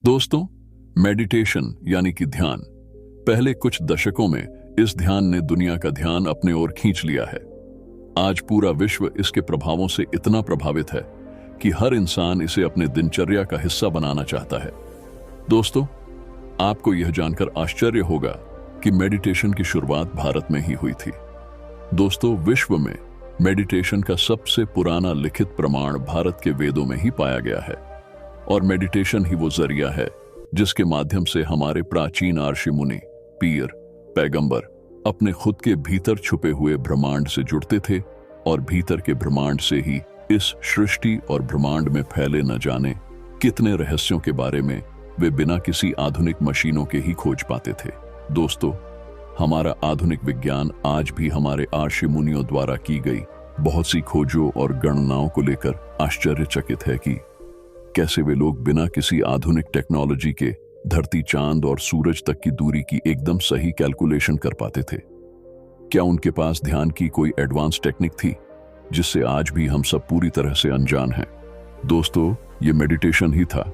दोस्तों, मेडिटेशन यानी कि ध्यान पहले कुछ दशकों में इस ध्यान ने दुनिया का ध्यान अपने ओर खींच लिया है। आज पूरा विश्व इसके प्रभावों से इतना प्रभावित है कि हर इंसान इसे अपने दिनचर्या का हिस्सा बनाना चाहता है। दोस्तों, आपको यह जानकर आश्चर्य होगा कि मेडिटेशन की शुरुआत भारत में ही हुई थी। दोस्तों, विश्व में मेडिटेशन का सबसे पुराना लिखित प्रमाण भारत के वेदों में ही पाया गया है और मेडिटेशन ही वो जरिया है जिसके माध्यम से हमारे प्राचीन ऋषि मुनि, पीर, पैगंबर अपने खुद के भीतर छुपे हुए ब्रह्मांड से जुड़ते थे और भीतर के ब्रह्मांड से ही इस सृष्टि और ब्रह्मांड में फैले न जाने कितने रहस्यों के बारे में वे बिना किसी आधुनिक मशीनों के ही खोज पाते थे। दोस्तों, हमारा आधुनिक विज्ञान आज भी हमारे ऋषि मुनियों द्वारा की गई बहुत सी खोजों और गणनाओं को लेकर आश्चर्यचकित है कि कैसे वे लोग बिना किसी आधुनिक टेक्नोलॉजी के धरती, चांद और सूरज तक की दूरी की एकदम सही कैलकुलेशन कर पाते थे। क्या उनके पास ध्यान की कोई एडवांस टेक्निक थी जिससे आज भी हम सब पूरी तरह से अनजान हैं? दोस्तों, ये मेडिटेशन ही था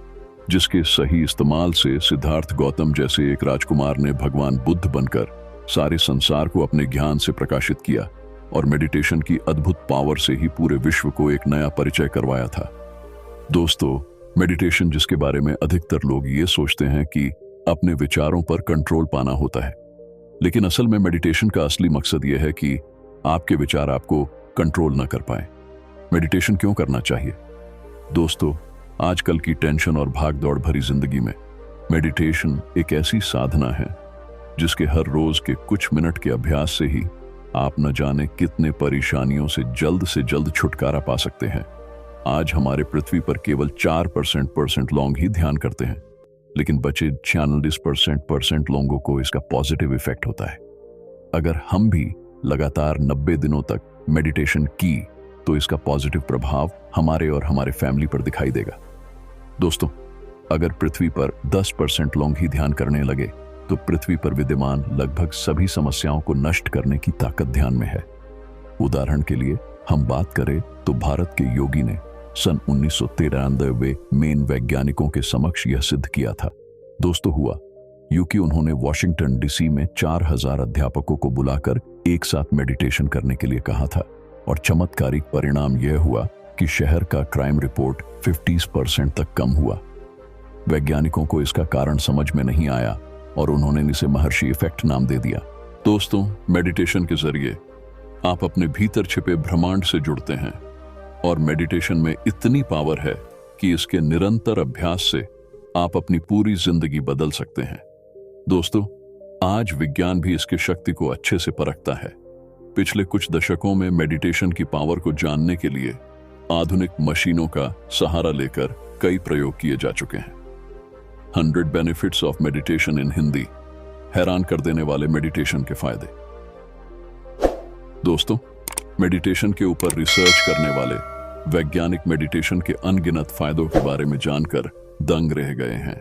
जिसके सही इस्तेमाल से सिद्धार्थ गौतम जैसे एक राजकुमार ने भगवान बुद्ध बनकर सारे संसार को अपने ज्ञान से प्रकाशित किया और मेडिटेशन की अद्भुत पावर से ही पूरे विश्व को एक नया परिचय करवाया था। दोस्तों, मेडिटेशन जिसके बारे में अधिकतर लोग ये सोचते हैं कि अपने विचारों पर कंट्रोल पाना होता है, लेकिन असल में मेडिटेशन का असली मकसद यह है कि आपके विचार आपको कंट्रोल न कर पाए। मेडिटेशन क्यों करना चाहिए? दोस्तों, आजकल की टेंशन और भागदौड़ भरी जिंदगी में मेडिटेशन एक ऐसी साधना है जिसके हर रोज के कुछ मिनट के अभ्यास से ही आप न जाने कितने परेशानियों से जल्द छुटकारा पा सकते हैं। आज हमारे पृथ्वी पर केवल 4% लोग ही ध्यान करते हैं, लेकिन बचे 46% लोगों को इसका पॉजिटिव इफेक्ट होता है। अगर हम भी लगातार 90 दिनों तक मेडिटेशन की तो इसका पॉजिटिव प्रभाव हमारे और हमारे फैमिली पर दिखाई देगा। दोस्तों, अगर पृथ्वी पर 10% लोग ही ध्यान करने लगे तो पृथ्वी पर विद्यमान लगभग सभी समस्याओं को नष्ट करने की ताकत ध्यान में है। उदाहरण के लिए हम बात करें तो भारत के योगी ने सन 1993 में वैज्ञानिकों के समक्ष यह सिद्ध किया था। दोस्तों, हुआ यूं कि उन्होंने वॉशिंगटन डीसी में 4000 अध्यापकों को बुलाकर एक साथ मेडिटेशन करने के लिए कहा था और चमत्कारिक परिणाम यह हुआ कि शहर का क्राइम रिपोर्ट 50% तक कम हुआ। वैज्ञानिकों को इसका कारण समझ में नहीं आया और उन्होंने इसे महर्षि इफेक्ट नाम दे दिया। दोस्तों, मेडिटेशन के जरिए आप अपने भीतर छिपे ब्रह्मांड से जुड़ते हैं और मेडिटेशन में इतनी पावर है कि इसके निरंतर अभ्यास से आप अपनी पूरी जिंदगी बदल सकते हैं। दोस्तों, आज विज्ञान भी इसकी शक्ति को अच्छे से परखता है। पिछले कुछ दशकों में मेडिटेशन की पावर को जानने के लिए आधुनिक मशीनों का सहारा लेकर कई प्रयोग किए जा चुके हैं। 100 बेनिफिट्स ऑफ मेडिटेशन इन हिंदी, हैरान कर देने वाले मेडिटेशन के फायदे। दोस्तों, मेडिटेशन के ऊपर रिसर्च करने वाले वैज्ञानिक मेडिटेशन के अनगिनत फायदों के बारे में जानकर दंग रह गए हैं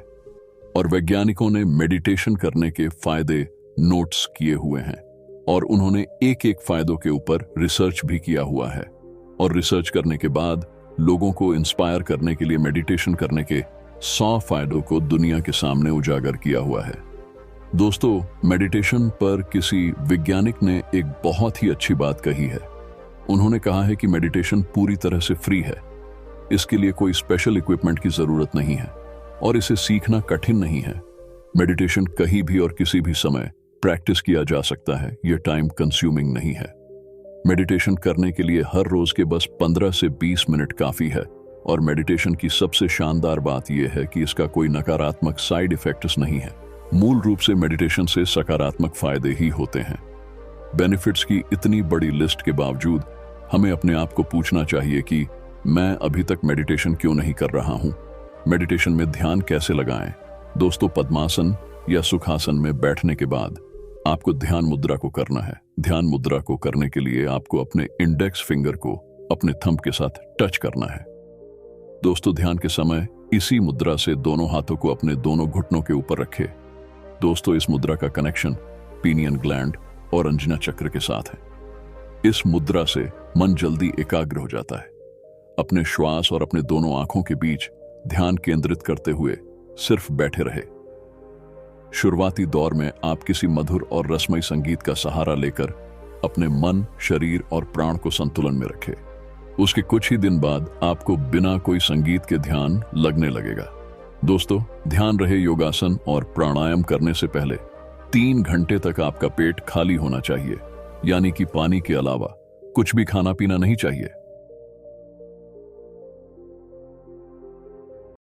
और वैज्ञानिकों ने मेडिटेशन करने के फायदे नोट्स किए हुए हैं और उन्होंने एक एक फायदों के ऊपर रिसर्च भी किया हुआ है और रिसर्च करने के बाद लोगों को इंस्पायर करने के लिए मेडिटेशन करने के 100 फायदों को दुनिया के सामने उजागर किया हुआ है। दोस्तों, मेडिटेशन पर किसी वैज्ञानिक ने एक बहुत ही अच्छी बात कही है। उन्होंने कहा है कि मेडिटेशन पूरी तरह से फ्री है। इसके लिए कोई स्पेशल इक्विपमेंट की जरूरत नहीं है और इसे सीखना कठिन नहीं है। मेडिटेशन कहीं भी और किसी भी समय प्रैक्टिस किया जा सकता है। यह टाइम कंज्यूमिंग नहीं है। मेडिटेशन करने के लिए हर रोज के बस 15 से 20 मिनट काफी है और मेडिटेशन की सबसे शानदार बात यह है कि इसका कोई नकारात्मक साइड इफेक्ट्स नहीं है। मूल रूप से मेडिटेशन से सकारात्मक फायदे ही होते हैं। बेनिफिट्स की इतनी बड़ी लिस्ट के बावजूद हमें अपने आप को पूछना चाहिए कि मैं अभी तक मेडिटेशन क्यों नहीं कर रहा हूं? मेडिटेशन में ध्यान कैसे लगाएं? दोस्तों, पद्मासन या सुखासन में बैठने के बाद आपको ध्यान मुद्रा को करना है। ध्यान मुद्रा को करने के लिए आपको अपने इंडेक्स फिंगर को अपने थंब के साथ टच करना है। दोस्तों, ध्यान के समय इसी मुद्रा से दोनों हाथों को अपने दोनों घुटनों के ऊपर रखें। दोस्तों, इस मुद्रा का कनेक्शन पीनियन ग्लैंड और अंजना चक्र के साथ है। इस मुद्रा से मन जल्दी एकाग्र हो जाता है। अपने श्वास और अपने दोनों आंखों के बीच ध्यान केंद्रित करते हुए सिर्फ बैठे रहे। शुरुआती दौर में आप किसी मधुर और रसमयी संगीत का सहारा लेकर अपने मन, शरीर और प्राण को संतुलन में रखें। उसके कुछ ही दिन बाद आपको बिना कोई संगीत के ध्यान लगने लगेगा। दोस्तों, ध्यान रहे, योगासन और प्राणायाम करने से पहले 3 घंटे तक आपका पेट खाली होना चाहिए, यानी कि पानी के अलावा कुछ भी खाना पीना नहीं चाहिए।